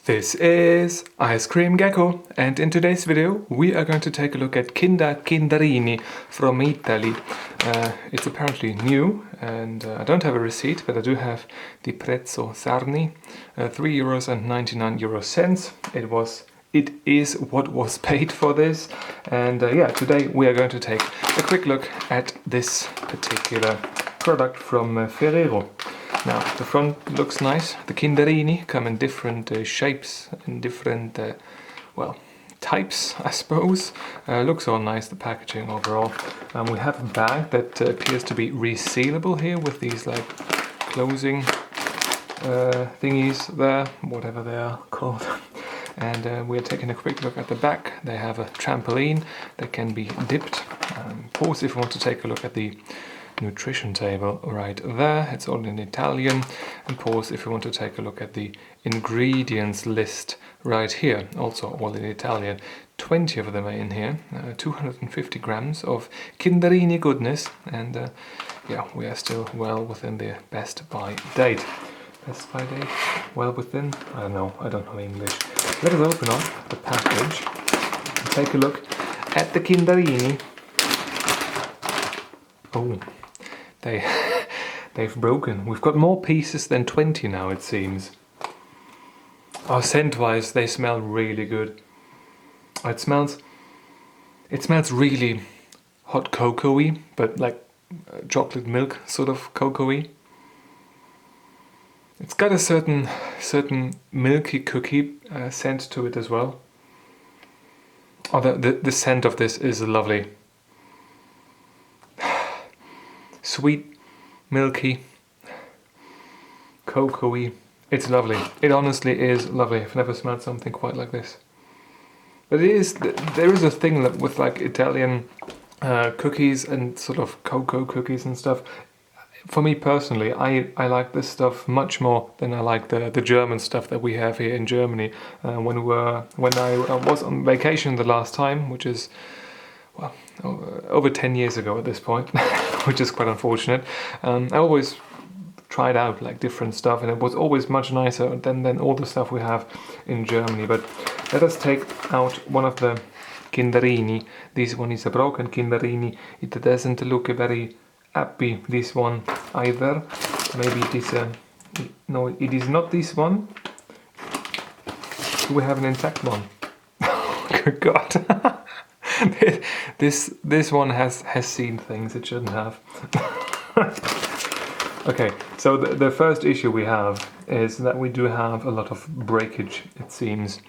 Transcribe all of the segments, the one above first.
This is Ice Cream Gecko, and in today's video we are going to take a look at Kinderini from Italy. It's apparently new, and I don't have a receipt, but I do have the prezzo sarni, €3.99. It is what was paid for this, and today we are going to take a quick look at this particular product from Ferrero. Now, the front looks nice. The Kinderini come in different shapes and different, types, I suppose. Looks all nice, the packaging overall. We have a bag that appears to be resealable here with these like closing thingies there, whatever they are called. And we're taking a quick look at the back. They have a trampoline that can be dipped. Pause if you want to take a look at the nutrition table right there. It's all in Italian. And pause if you want to take a look at the ingredients list right here, also all in Italian. 20 of them are in here, 250 grams of Kinderini goodness, and we are still well within the best by date. Best by date? Well within? I don't know English. Let us open up the package and take a look at the Kinderini. Oh, they've broken. We've got more pieces than 20 now, it seems. Oh, scent-wise, they smell really good. It smells really hot cocoa-y, but like chocolate milk sort of cocoa-y. It's got a certain milky cookie scent to it as well. Oh, the scent of this is lovely. Sweet, milky, cocoa-y. It's lovely. It honestly is lovely. I've never smelled something quite like this. But there is a thing that with like Italian cookies and sort of cocoa cookies and stuff. For me personally, I like this stuff much more than I like the German stuff that we have here in Germany. When I was on vacation the last time, which is over 10 years ago at this point, which is quite unfortunate. I always tried out like different stuff, and it was always much nicer than all the stuff we have in Germany. But let us take out one of the Kinderini. This one is a broken Kinderini. It doesn't look very happy, this one either. Maybe it is no, it is not this one. Do we have an intact one? Good God. This one has seen things it shouldn't have. Okay, so the first issue we have is that we do have a lot of breakage, it seems.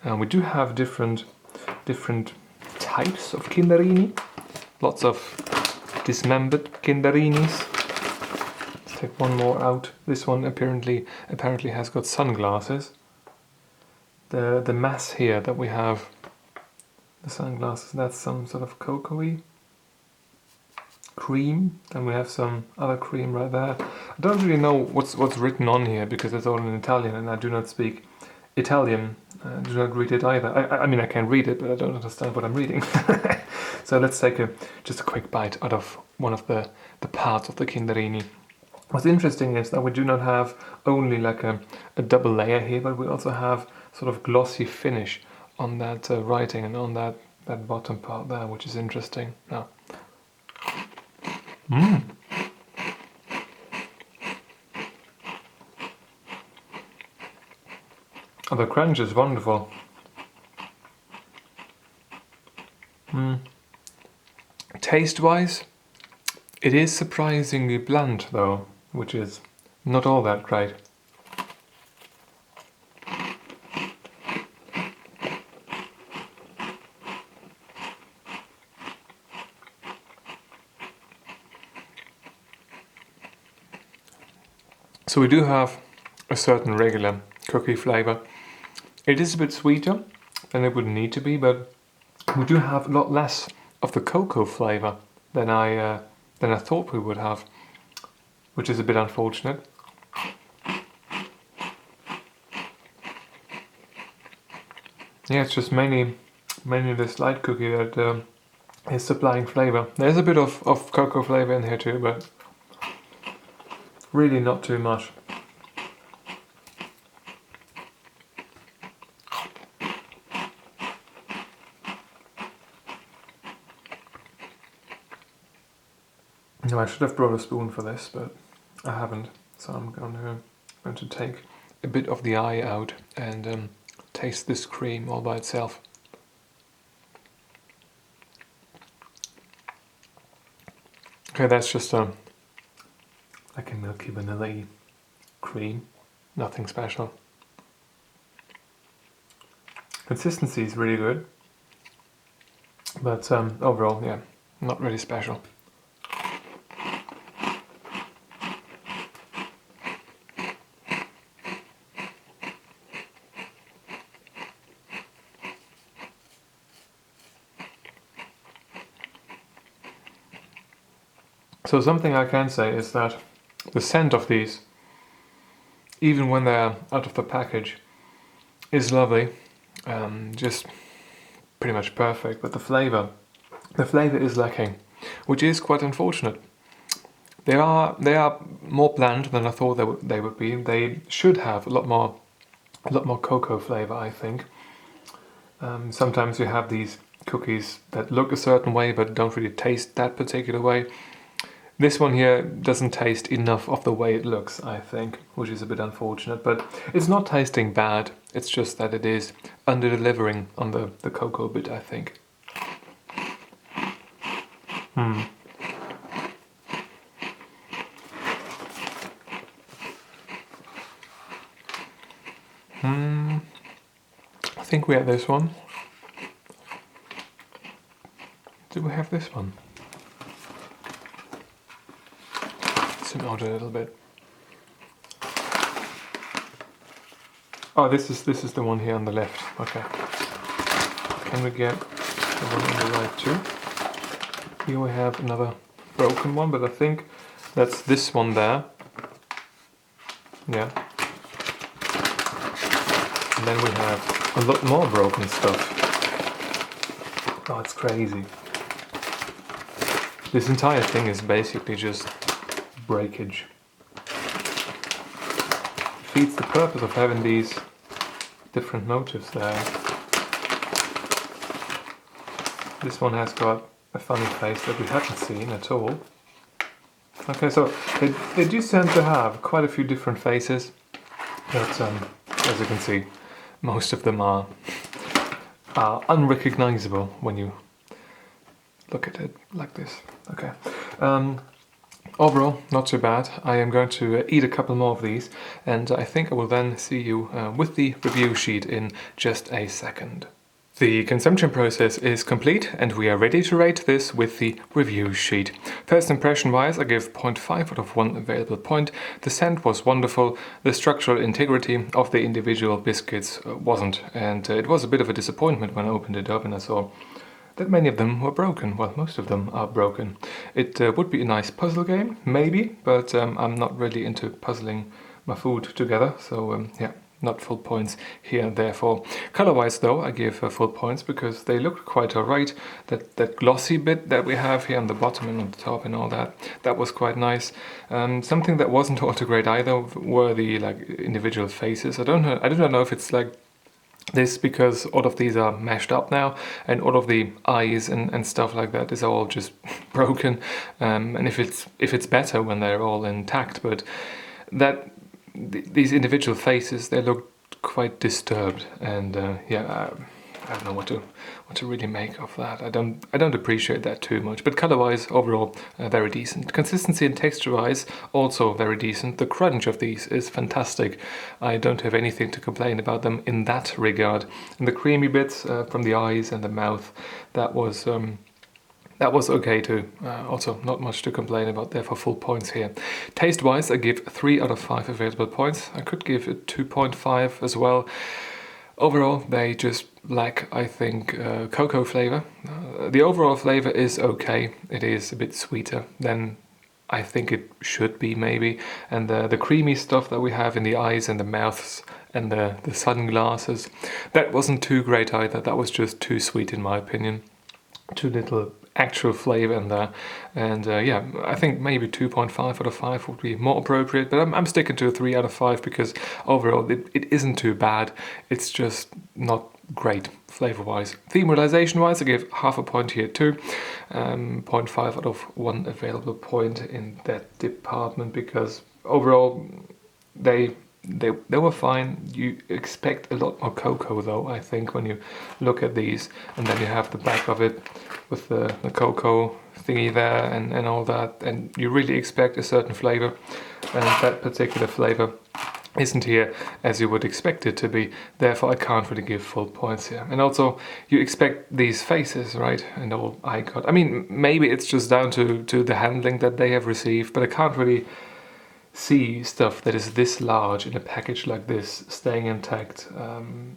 We do have different types of Kinderini. Lots of dismembered Kinderinis. Let's take one more out. This one apparently has got sunglasses. The mass here that we have, the sunglasses, that's some sort of cocoa-y cream. Then we have some other cream right there. I don't really know what's written on here because it's all in Italian and I do not speak Italian. I do not read it either. I mean, I can read it, but I don't understand what I'm reading. So let's take just a quick bite out of one of the parts of the Kinderini. What's interesting is that we do not have only like a double layer here, but we also have sort of glossy finish on that writing and on that bottom part there, which is interesting. Now, Oh, the crunch is wonderful. Taste-wise, it is surprisingly bland though, which is not all that great. So we do have a certain regular cookie flavor. It is a bit sweeter than it would need to be, but we do have a lot less of the cocoa flavor than I thought we would have, which is a bit unfortunate. Yeah, it's just mainly this light cookie that is supplying flavor. There's a bit of cocoa flavor in here too, but really not too much. No, I should have brought a spoon for this, but I haven't. So I'm going to take a bit of the eye out and taste this cream all by itself. Okay, that's just like a milky vanilla cream, nothing special. Consistency is really good, but overall, yeah, not really special. So something I can say is that the scent of these, even when they're out of the package, is lovely, just pretty much perfect, but the flavor is lacking, which is quite unfortunate. They are more bland than I thought they would be. They should have a lot more cocoa flavor, I think. Sometimes you have these cookies that look a certain way but don't really taste that particular way. This one here doesn't taste enough of the way it looks, I think, which is a bit unfortunate, but it's not tasting bad. It's just that it is under-delivering on the cocoa bit, I think. I think we have this one. Do we have this one? Zoom out a little bit. Oh, this is the one here on the left. Okay. Can we get the one on the right too? Here we have another broken one, but I think that's this one there. Yeah. And then we have a lot more broken stuff. Oh, it's crazy. This entire thing is basically just breakage. Defeats the purpose of having these different motifs there. This one has got a funny face that we haven't seen at all. Okay, so they do tend to have quite a few different faces, but as you can see, most of them are unrecognizable when you look at it like this. Okay. Overall, not too bad. I am going to eat a couple more of these, and I think I will then see you with the review sheet in just a second. The consumption process is complete, and we are ready to rate this with the review sheet. First impression wise, I give 0.5 out of 1 available point. The scent was wonderful, the structural integrity of the individual biscuits wasn't, and it was a bit of a disappointment when I opened it up and I saw that many of them were broken. Well, most of them are broken. It would be a nice puzzle game, maybe, but I'm not really into puzzling my food together, so yeah. Not full points here, therefore. Color-wise, though, I give full points because they looked quite alright. That glossy bit that we have here on the bottom and on the top and all that, that was quite nice. Something that wasn't all too great either were the individual faces. I do not know if it's like this because all of these are mashed up now, and all of the eyes and stuff like that is all just broken. And if it's better when they're all intact, but these individual faces, they look quite disturbed, and yeah, I don't know what to really make of that. I don't appreciate that too much. But color-wise, overall, very decent. Consistency and texture-wise, also very decent. The crunch of these is fantastic. I don't have anything to complain about them in that regard. And the creamy bits from the eyes and the mouth, that was okay too. Also, not much to complain about there for full points here. Taste-wise, I give 3 out of 5 available points. I could give it 2.5 as well. Overall, they just lack, I think, cocoa flavor. The overall flavor is okay. It is a bit sweeter than I think it should be, maybe. And the creamy stuff that we have in the eyes and the mouths and the sunglasses, that wasn't too great either. That was just too sweet in my opinion. Too little actual flavor in there, and yeah, I think maybe 2.5 out of 5 would be more appropriate, but I'm sticking to a 3 out of 5 because overall it isn't too bad. It's just not great flavor-wise. Theme realization-wise, I give half a point here too. 0.5 out of 1 available point in that department, because overall they were fine. You expect a lot more cocoa though, I think, when you look at these, and then you have the back of it with the cocoa thingy there and all that, and you really expect a certain flavor, and that particular flavor isn't here as you would expect it to be. Therefore I can't really give full points here. And also you expect these faces, right, and all eye cut. I mean, maybe it's just down to the handling that they have received, but I can't really see stuff that is this large in a package like this staying intact,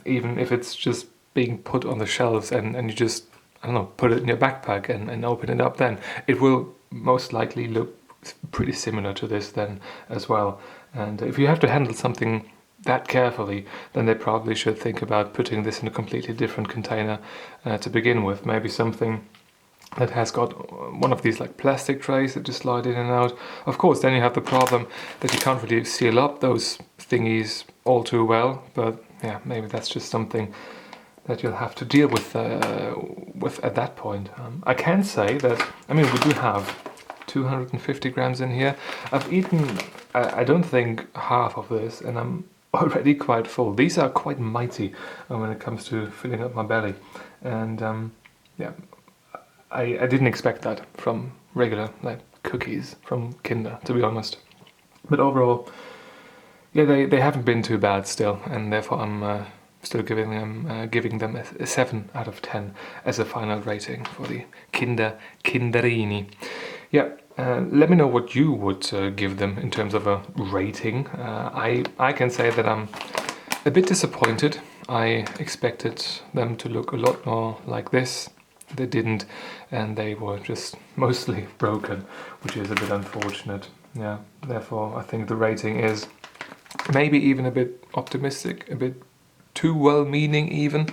even if it's just being put on the shelves and you just, I don't know, put it in your backpack and open it up. Then it will most likely look pretty similar to this then as well. And if you have to handle something that carefully, then they probably should think about putting this in a completely different container to begin with. Maybe something that has got one of these like plastic trays that just slide in and out. Of course, then you have the problem that you can't really seal up those thingies all too well. But yeah, maybe that's just something that you'll have to deal with at that point. I can say that, I mean, we do have 250 grams in here. I've eaten, I don't think, half of this, and I'm already quite full. These are quite mighty when it comes to filling up my belly. And yeah, I didn't expect that from regular like cookies from Kinder, to be honest. But overall, yeah, they haven't been too bad still, and therefore I'm still giving them a 7 out of 10 as a final rating for the Kinderini. Yeah, let me know what you would give them in terms of a rating. I can say that I'm a bit disappointed. I expected them to look a lot more like this. They didn't, and they were just mostly broken, which is a bit unfortunate. Yeah, therefore I think the rating is maybe even a bit optimistic, a bit too well-meaning even.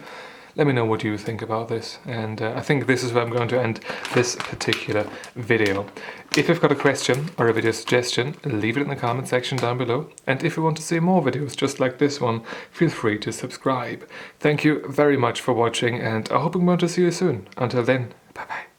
Let me know what you think about this, and I think this is where I'm going to end this particular video. If you've got a question or a video suggestion, leave it in the comment section down below, and if you want to see more videos just like this one, feel free to subscribe. Thank you very much for watching, and I hope I'm going to see you soon. Until then, bye bye.